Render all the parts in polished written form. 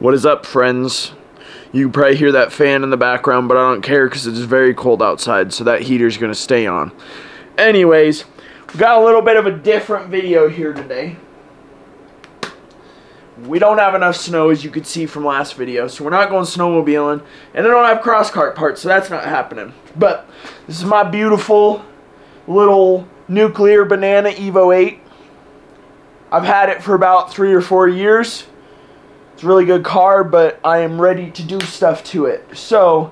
What is up, friends? You can probably hear that fan in the background, but I don't care because it's very cold outside, so that heater's going to stay on. Anyways, we got a little bit of a different video here today. We don't have enough snow, as you could see from last video, so we're not going snowmobiling, and I don't have cross-cart parts, so that's not happening. But this is my beautiful little nuclear banana Evo 8. I've had it for about 3 or 4 years. It's a really good car, but I am ready to do stuff to it. So,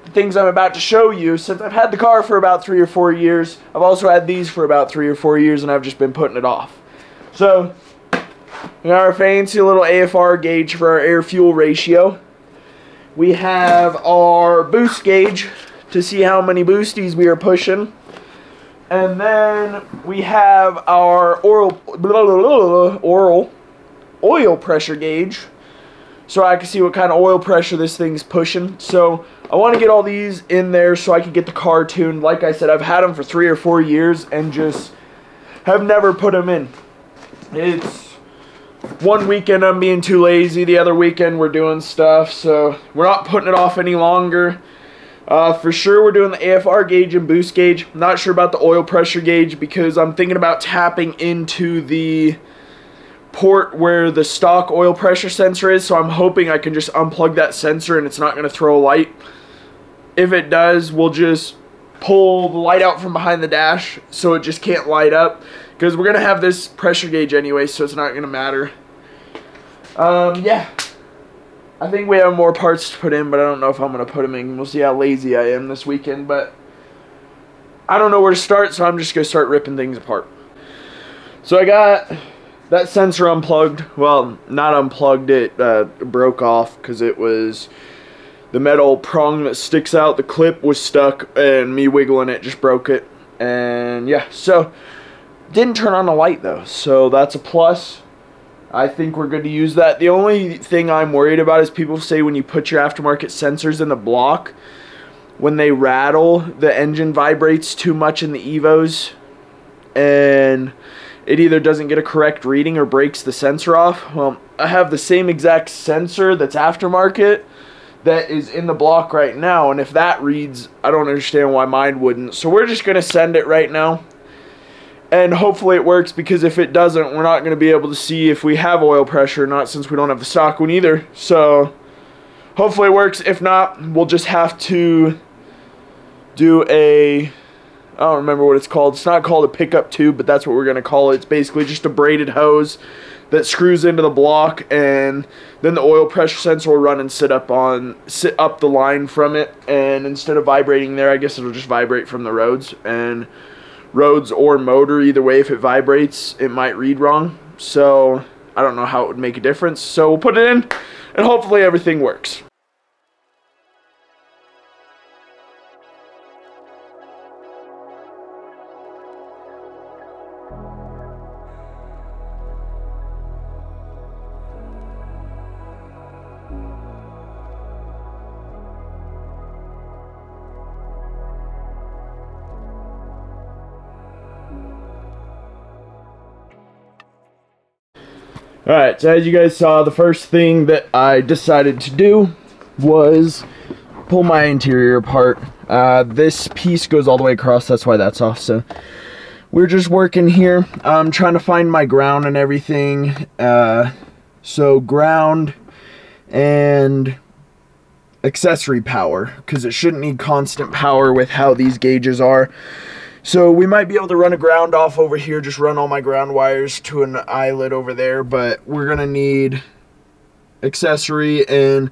the things I'm about to show you, since I've had the car for about 3 or 4 years, I've also had these for about 3 or 4 years, and I've just been putting it off. So, we got our fancy little AFR gauge for our air-fuel ratio. We have our boost gauge to see how many boosties we are pushing. And then we have our oil pressure gauge, so I can see what kind of oil pressure this thing's pushing. So I want to get all these in there so I can get the car tuned. Like I said, I've had them for 3 or 4 years and just have never put them in. It's one weekend I'm being too lazy, the other weekend we're doing stuff, so we're not putting it off any longer. For sure we're doing the AFR gauge and boost gauge. I'm not sure about the oil pressure gauge because I'm thinking about tapping into the port where the stock oil pressure sensor is, so I'm hoping I can just unplug that sensor and it's not going to throw a light. If it does, we'll just pull the light out from behind the dash so it just can't light up, because we're going to have this pressure gauge anyway, so it's not going to matter. Yeah, I think we have more parts to put in, but I don't know if I'm going to put them in. We'll see how lazy I am this weekend, but I don't know where to start, so I'm just going to start ripping things apart. So I got that sensor unplugged. Well, not unplugged, it broke off because it was the metal prong that sticks out. The clip was stuck and me wiggling it just broke it. And yeah, so didn't turn on the light though, so that's a plus. I think we're good to use that. The only thing I'm worried about is people say when you put your aftermarket sensors in the block, when they rattle, the engine vibrates too much in the Evos and it either doesn't get a correct reading or breaks the sensor off. Well, I have the same exact sensor that's aftermarket that is in the block right now, and if that reads, I don't understand why mine wouldn't. So we're just going to send it right now, and hopefully it works, because if it doesn't, we're not going to be able to see if we have oil pressure or not, since we don't have the stock one either. So hopefully it works. If not, we'll just have to do a, I don't remember what it's called. It's not called a pickup tube, but that's what we're going to call it. It's basically just a braided hose that screws into the block, and then the oil pressure sensor will run and sit up the line from it, and instead of vibrating there, I guess it'll just vibrate from the roads. And roads or motor, either way, if it vibrates, it might read wrong. So I don't know how it would make a difference. So we'll put it in, and hopefully everything works. Alright, so as you guys saw, the first thing that I decided to do was pull my interior apart. This piece goes all the way across, that's why that's off. So we're just working here. I'm trying to find my ground and everything. So ground and accessory power, because it shouldn't need constant power with how these gauges are. So we might be able to run a ground off over here, just run all my ground wires to an eyelet over there, but we're going to need accessory. And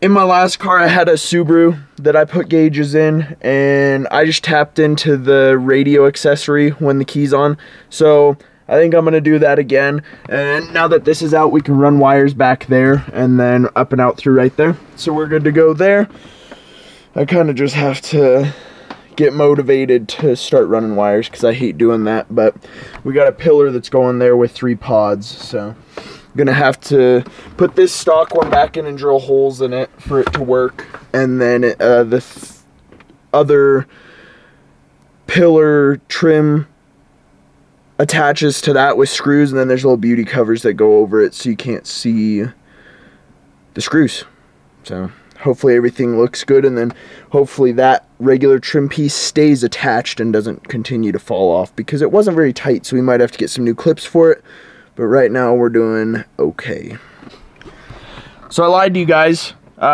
in my last car I had a Subaru that I put gauges in, and I just tapped into the radio accessory when the key's on. So I think I'm going to do that again. And now that this is out, we can run wires back there and then up and out through right there. So we're good to go there. I kind of just have to get motivated to start running wires because I hate doing that, but we got a pillar that's going there with 3 pods, so I'm gonna have to put this stock one back in and drill holes in it for it to work, and then the other pillar trim attaches to that with screws, and then there's little beauty covers that go over it so you can't see the screws. So hopefully everything looks good, and then hopefully that regular trim piece stays attached and doesn't continue to fall off, because it wasn't very tight, so we might have to get some new clips for it. But right now we're doing okay. So I lied to you guys.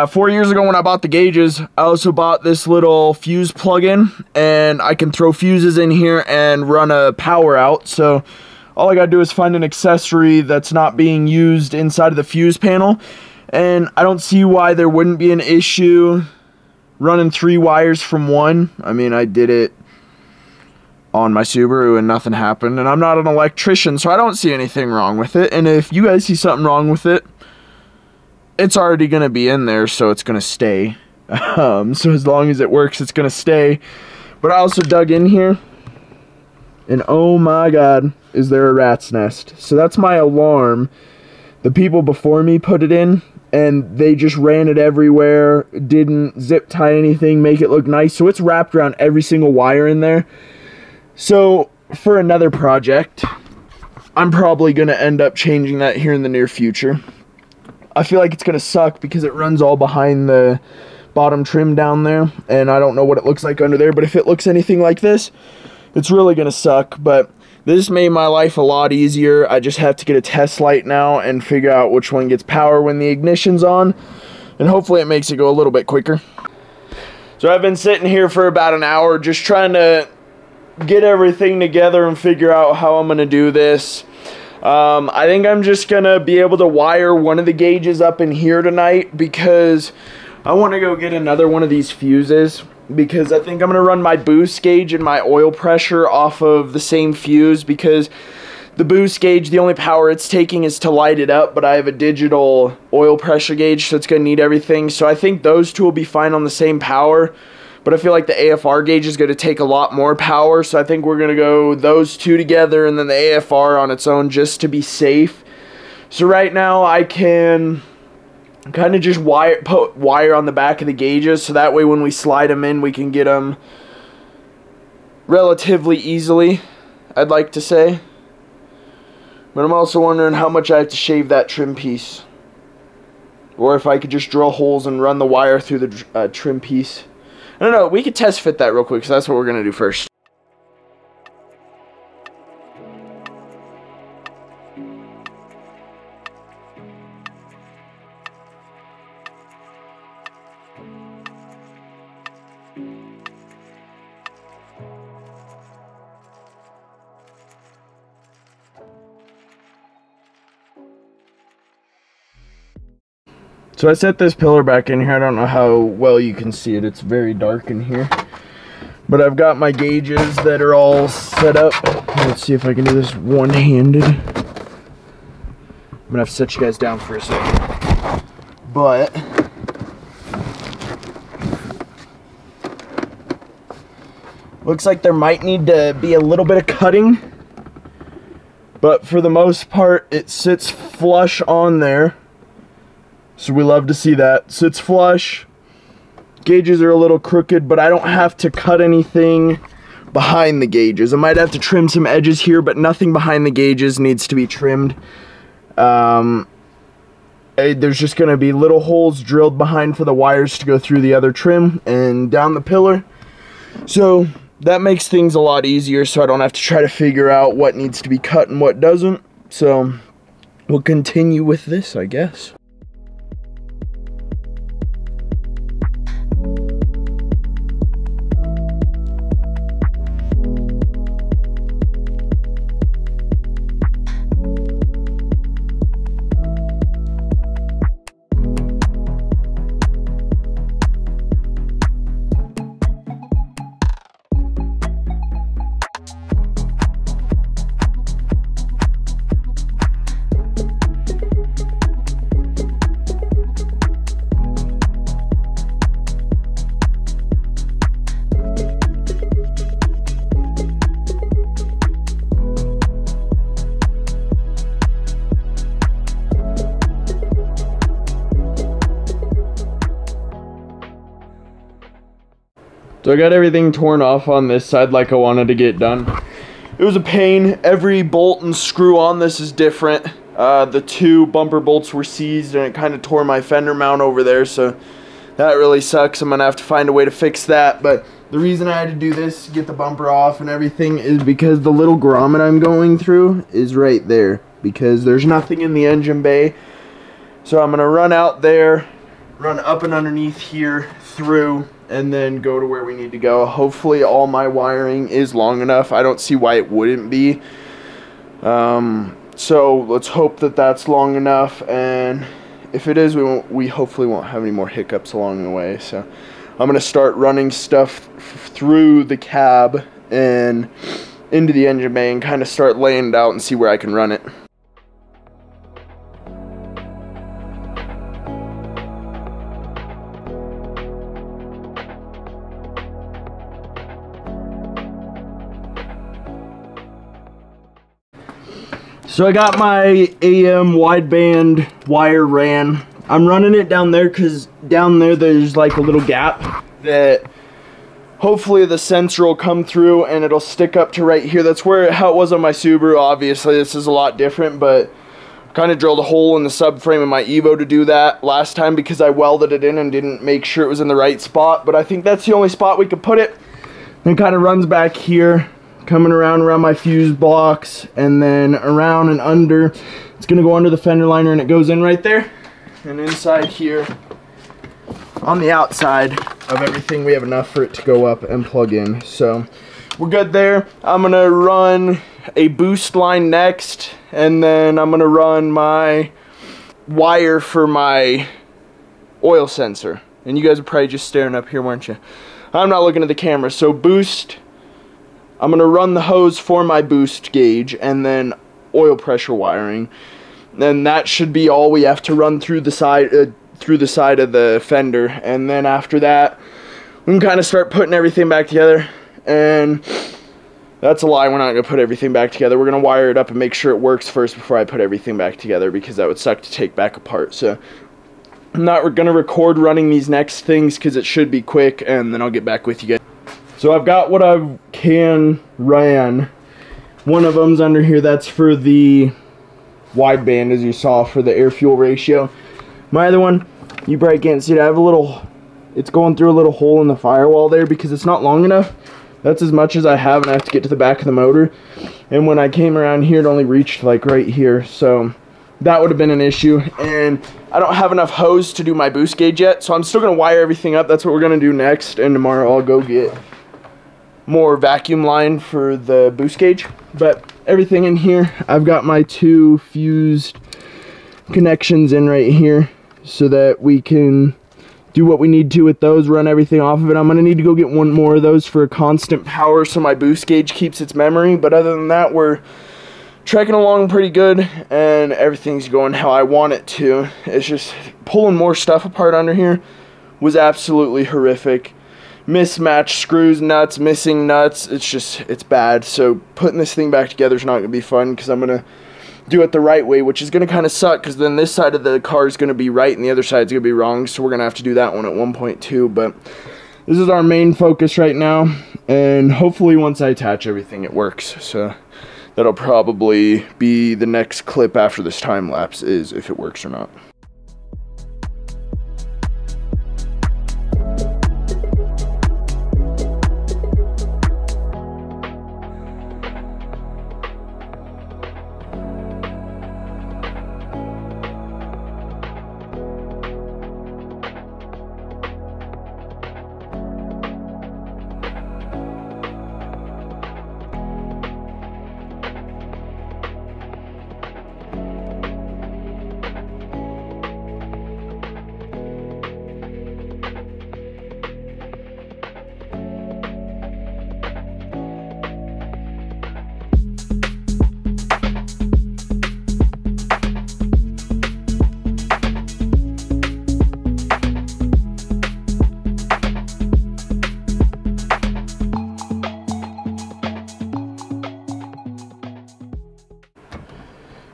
4 years ago when I bought the gauges, I also bought this little fuse plug-in, and I can throw fuses in here and run a power out. So all I gotta do is find an accessory that's not being used inside of the fuse panel, and I don't see why there wouldn't be an issue running 3 wires from one. I mean, I did it on my Subaru and nothing happened, and I'm not an electrician, so I don't see anything wrong with it. And if you guys see something wrong with it, it's already gonna be in there, so it's gonna stay. So as long as it works, it's gonna stay. But I also dug in here, and oh my god, is there a rat's nest. So that's my alarm. The people before me put it in, and they just ran it everywhere, didn't zip tie anything, make it look nice. So it's wrapped around every single wire in there. So for another project, I'm probably gonna end up changing that here in the near future. I feel like it's gonna suck because it runs all behind the bottom trim down there, and I don't know what it looks like under there, but if it looks anything like this, it's really gonna suck. But this made my life a lot easier. I just have to get a test light now and figure out which one gets power when the ignition's on, and hopefully it makes it go a little bit quicker. So I've been sitting here for about an hour just trying to get everything together and figure out how I'm gonna do this. I think I'm just gonna be able to wire one of the gauges up in here tonight, because I want to go get another one of these fuses, because I think I'm gonna run my boost gauge and my oil pressure off of the same fuse, because the boost gauge, the only power it's taking is to light it up, but I have a digital oil pressure gauge, so it's gonna need everything. So I think those two will be fine on the same power. But I feel like the AFR gauge is going to take a lot more power, so I think we're going to go those two together and then the AFR on its own just to be safe. So right now I can kind of just put wire on the back of the gauges, so that way when we slide them in, we can get them relatively easily, I'd like to say. But I'm also wondering how much I have to shave that trim piece, or if I could just drill holes and run the wire through the trim piece. I don't know, we could test fit that real quick, because that's what we're going to do first. So I set this pillar back in here. I don't know how well you can see it. It's very dark in here. But I've got my gauges that are all set up. Let's see if I can do this one-handed. I'm gonna have to set you guys down for a second. But looks like there might need to be a little bit of cutting. But for the most part, it sits flush on there. So we love to see that. Sits flush. Gauges are a little crooked, but I don't have to cut anything behind the gauges. I might have to trim some edges here, but nothing behind the gauges needs to be trimmed. There's just going to be little holes drilled behind for the wires to go through the other trim and down the pillar. So that makes things a lot easier, so I don't have to try to figure out what needs to be cut and what doesn't. So we'll continue with this, I guess. So I got everything torn off on this side like I wanted to get done. It was a pain. Every bolt and screw on this is different. The 2 bumper bolts were seized and it kind of tore my fender mount over there, so that really sucks. I'm gonna have to find a way to fix that. But the reason I had to do this, get the bumper off and everything, is because the little grommet I'm going through is right there, because there's nothing in the engine bay. So I'm gonna run out there, run up and underneath here through, and then go to where we need to go. Hopefully all my wiring is long enough. I don't see why it wouldn't be. So let's hope that that's long enough, and if it is, we hopefully won't have any more hiccups along the way. So I'm gonna start running stuff through the cab and into the engine bay and kind of start laying it out and see where I can run it. So I got my AM wideband wire ran. I'm running it down there because down there's like a little gap that hopefully the sensor will come through and it'll stick up to right here. That's how it was on my Subaru. Obviously this is a lot different, but kind of drilled a hole in the subframe of my Evo to do that last time because I welded it in and didn't make sure it was in the right spot. But I think that's the only spot we could put it. And it kind of runs back here, coming around my fuse blocks, and then around and under. It's gonna go under the fender liner and it goes in right there. And inside here, on the outside of everything, we have enough for it to go up and plug in. So we're good there. I'm gonna run a boost line next, and then I'm gonna run my wire for my oil sensor. And you guys are probably just staring up here, weren't you? I'm not looking at the camera. So boost, I'm gonna run the hose for my boost gauge, and then oil pressure wiring. Then that should be all we have to run through the side of the fender. And then after that, we can kind of start putting everything back together. And that's a lie, we're not gonna put everything back together. We're gonna wire it up and make sure it works first before I put everything back together, because that would suck to take back apart. So I'm not gonna record running these next things because it should be quick, and then I'll get back with you guys. So I've got what I can ran. One of them's under here, that's for the wideband, as you saw, for the air-fuel ratio. My other one, you probably can't see it, I have a little, it's going through a little hole in the firewall there because it's not long enough. That's as much as I have, and I have to get to the back of the motor. And when I came around here, it only reached like right here, so that would have been an issue. And I don't have enough hose to do my boost gauge yet, so I'm still gonna wire everything up. That's what we're gonna do next, and tomorrow I'll go get more vacuum line for the boost gauge. But everything in here, I've got my 2 fused connections in right here so that we can do what we need to with those, run everything off of it. I'm gonna need to go get one more of those for constant power so my boost gauge keeps its memory. But other than that, we're trekking along pretty good and everything's going how I want it to. It's just pulling more stuff apart under here was absolutely horrific. Mismatched screws, nuts, missing nuts. It's bad. So putting this thing back together is not gonna be fun because I'm gonna do it the right way, which is gonna kind of suck because then this side of the car is gonna be right and the other side is gonna be wrong. So we're gonna have to do that one at 1.2. But this is our main focus right now, and hopefully once I attach everything, it works. So that'll probably be the next clip after this time lapse, is if it works or not.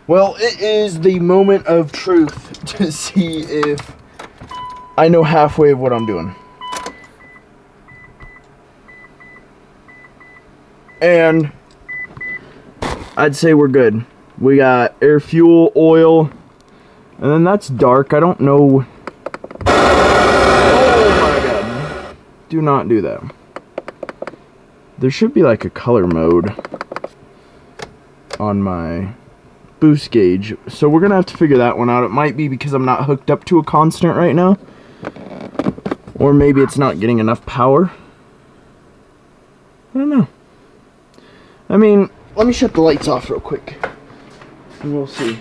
Well, it is the moment of truth to see if I know halfway of what I'm doing. And I'd say we're good. We got air fuel, oil, and then that's dark. I don't know. Oh my god. Do not do that. There should be like a color mode on my boost gauge. So we're gonna have to figure that one out. It might be because I'm not hooked up to a constant right now. Or maybe it's not getting enough power. I don't know. I mean, let me shut the lights off real quick. And we'll see.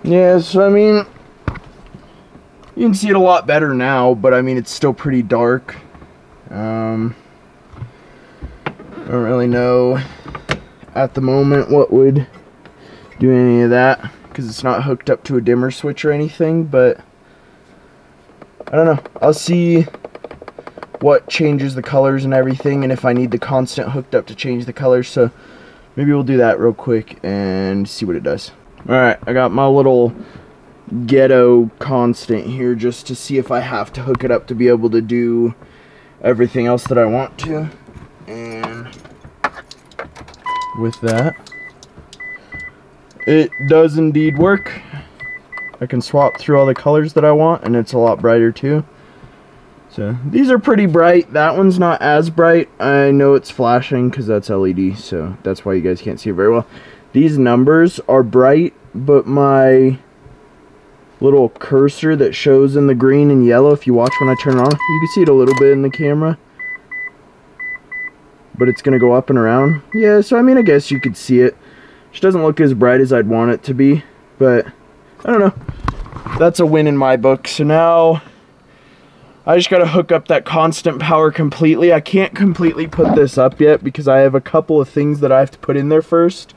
Yeah, so I mean, you can see it a lot better now, but I mean, it's still pretty dark. I don't really know at the moment what would do any of that, because it's not hooked up to a dimmer switch or anything, but I don't know. I'll see what changes the colors and everything, and if I need the constant hooked up to change the colors, so maybe we'll do that real quick and see what it does. Alright, I got my little ghetto constant here just to see if I have to hook it up to be able to do everything else that I want to. And with that, it does indeed work. I can swap through all the colors that I want, and it's a lot brighter too. So these are pretty bright. That one's not as bright. I know it's flashing because that's LED, so that's why you guys can't see it very well. These numbers are bright, but my little cursor that shows in the green and yellow, if you watch when I turn it on, you can see it a little bit in the camera, but it's gonna go up and around. Yeah, so I mean, I guess you could see it. It doesn't look as bright as I'd want it to be, but I don't know. That's a win in my book. So now I just gotta hook up that constant power completely. I can't completely put this up yet because I have a couple of things that I have to put in there first.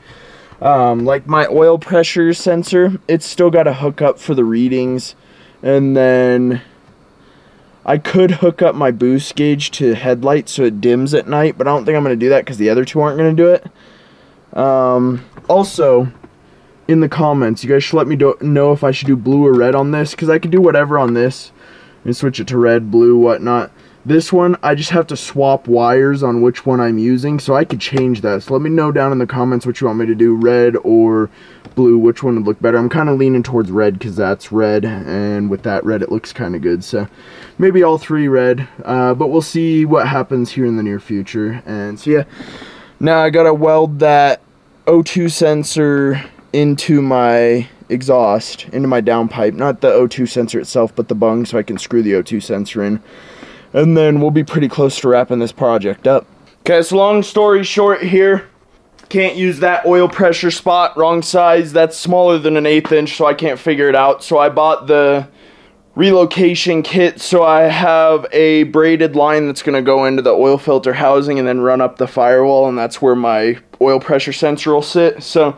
Like my oil pressure sensor, it's still got to hook up for the readings, and then I could hook up my boost gauge to headlights so it dims at night, but I don't think I'm going to do that because the other two aren't going to do it. Also, in the comments, you guys should let me know if I should do blue or red on this, because I could do whatever on this and switch it to red, blue, whatnot. This one, I just have to swap wires on which one I'm using, so I could change that. So let me know down in the comments what you want me to do, red or blue, which one would look better. I'm kind of leaning towards red because that's red, and with that red it looks kind of good. So maybe all three red, but we'll see what happens here in the near future. And so yeah, now I gotta weld that O2 sensor into my exhaust, into my downpipe. Not the O2 sensor itself, but the bung, so I can screw the O2 sensor in. And then we'll be pretty close to wrapping this project up. Okay, so long story short here, can't use that oil pressure spot, wrong size. That's smaller than an 1/8 inch, so I can't figure it out. So I bought the relocation kit, so I have a braided line that's gonna go into the oil filter housing and then run up the firewall, and that's where my oil pressure sensor will sit. So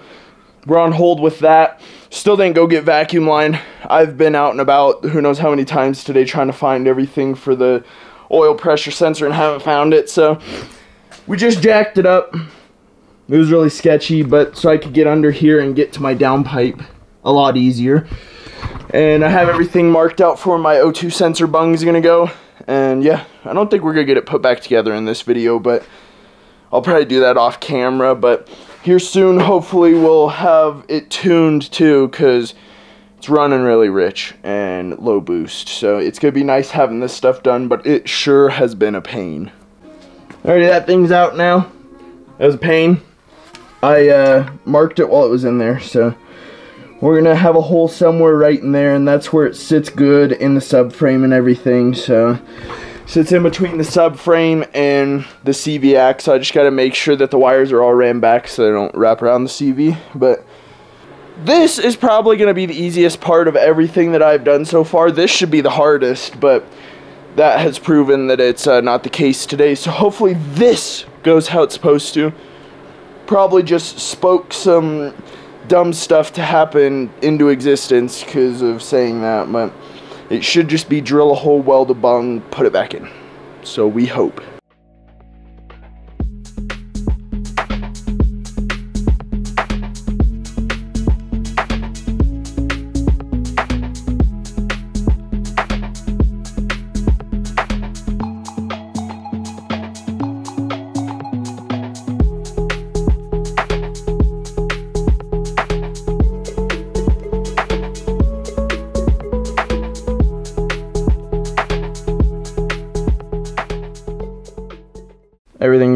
we're on hold with that. Still didn't go get vacuum line. I've been out and about who knows how many times today trying to find everything for the oil pressure sensor and haven't found it. So we just jacked it up. It was really sketchy, but so I could get under here and get to my downpipe a lot easier. And I have everything marked out for where my O2 sensor bung is gonna go. And yeah, I don't think we're gonna get it put back together in this video, but I'll probably do that off camera. But here soon, hopefully we'll have it tuned too, because it's running really rich and low boost. So it's going to be nice having this stuff done, but it sure has been a pain. Alrighty, that thing's out now. That was a pain. I marked it while it was in there, so we're going to have a hole somewhere right in there, and that's where it sits good in the subframe and everything. So sits in between the subframe and the CV axle. So I just got to make sure that the wires are all ran back so they don't wrap around the CV. But this is probably going to be the easiest part of everything that I've done so far. This should be the hardest, but that has proven that it's not the case today. So hopefully this goes how it's supposed to. Probably just spoke some dumb stuff to happen into existence because of saying that, but it should just be drill a hole, weld a bung, put it back in. So we hope.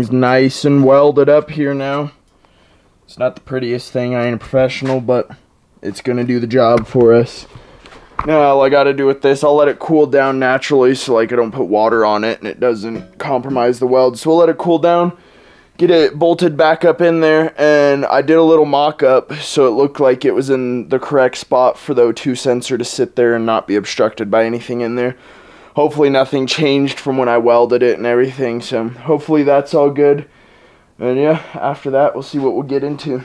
everything's nice and welded up here now. It's not the prettiest thing, I ain't a professional, but it's gonna do the job for us. Now all I gotta do with this, I'll let it cool down naturally so like I don't put water on it and it doesn't compromise the weld. So we'll let it cool down, get it bolted back up in there, and I did a little mock-up so it looked like it was in the correct spot for the O2 sensor to sit there and not be obstructed by anything in there. Hopefully nothing changed from when I welded it and everything, so hopefully that's all good. And yeah, after that we'll see what we'll get into.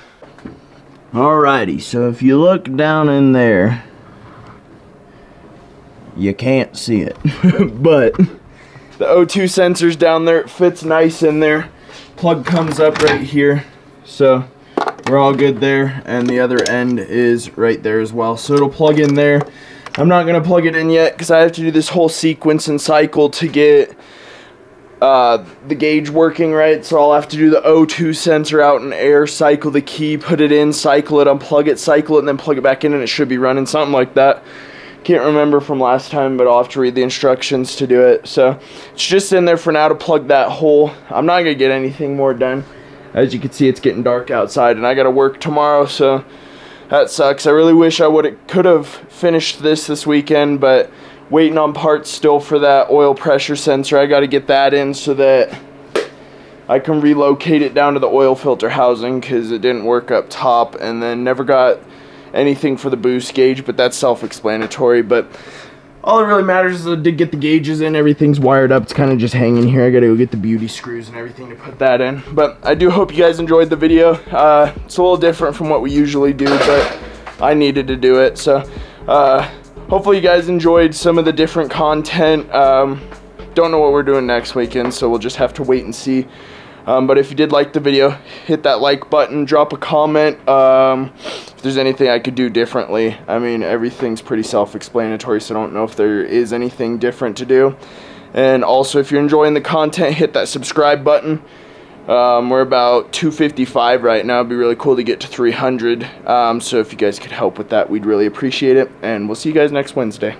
Alrighty, so if you look down in there, you can't see it, but the O2 sensor's down there, it fits nice in there. Plug comes up right here, so we're all good there, and the other end is right there as well, so it'll plug in there. I'm not going to plug it in yet because I have to do this whole sequence and cycle to get the gauge working right, so I'll have to do the O2 sensor out in air, cycle the key, put it in, cycle it, unplug it, cycle it, and then plug it back in, and it should be running, something like that. Can't remember from last time, but I'll have to read the instructions to do it. So it's just in there for now to plug that hole. I'm not going to get anything more done. As you can see, it's getting dark outside, and I got to work tomorrow, so that sucks. I really wish I could have finished this weekend, but waiting on parts still for that oil pressure sensor. I got to get that in so that I can relocate it down to the oil filter housing because it didn't work up top, and then never got anything for the boost gauge, but that's self-explanatory. But all that really matters is I did get the gauges in, everything's wired up, it's kind of just hanging here. I gotta go get the beauty screws and everything to put that in. But I do hope you guys enjoyed the video. It's a little different from what we usually do, but I needed to do it. So hopefully you guys enjoyed some of the different content. Don't know what we're doing next weekend, so we'll just have to wait and see. But if you did like the video, hit that like button, drop a comment if there's anything I could do differently. I mean, everything's pretty self-explanatory, so I don't know if there is anything different to do. And also, if you're enjoying the content, hit that subscribe button. We're about 255 right now. It'd be really cool to get to 300. So if you guys could help with that, we'd really appreciate it. And we'll see you guys next Wednesday.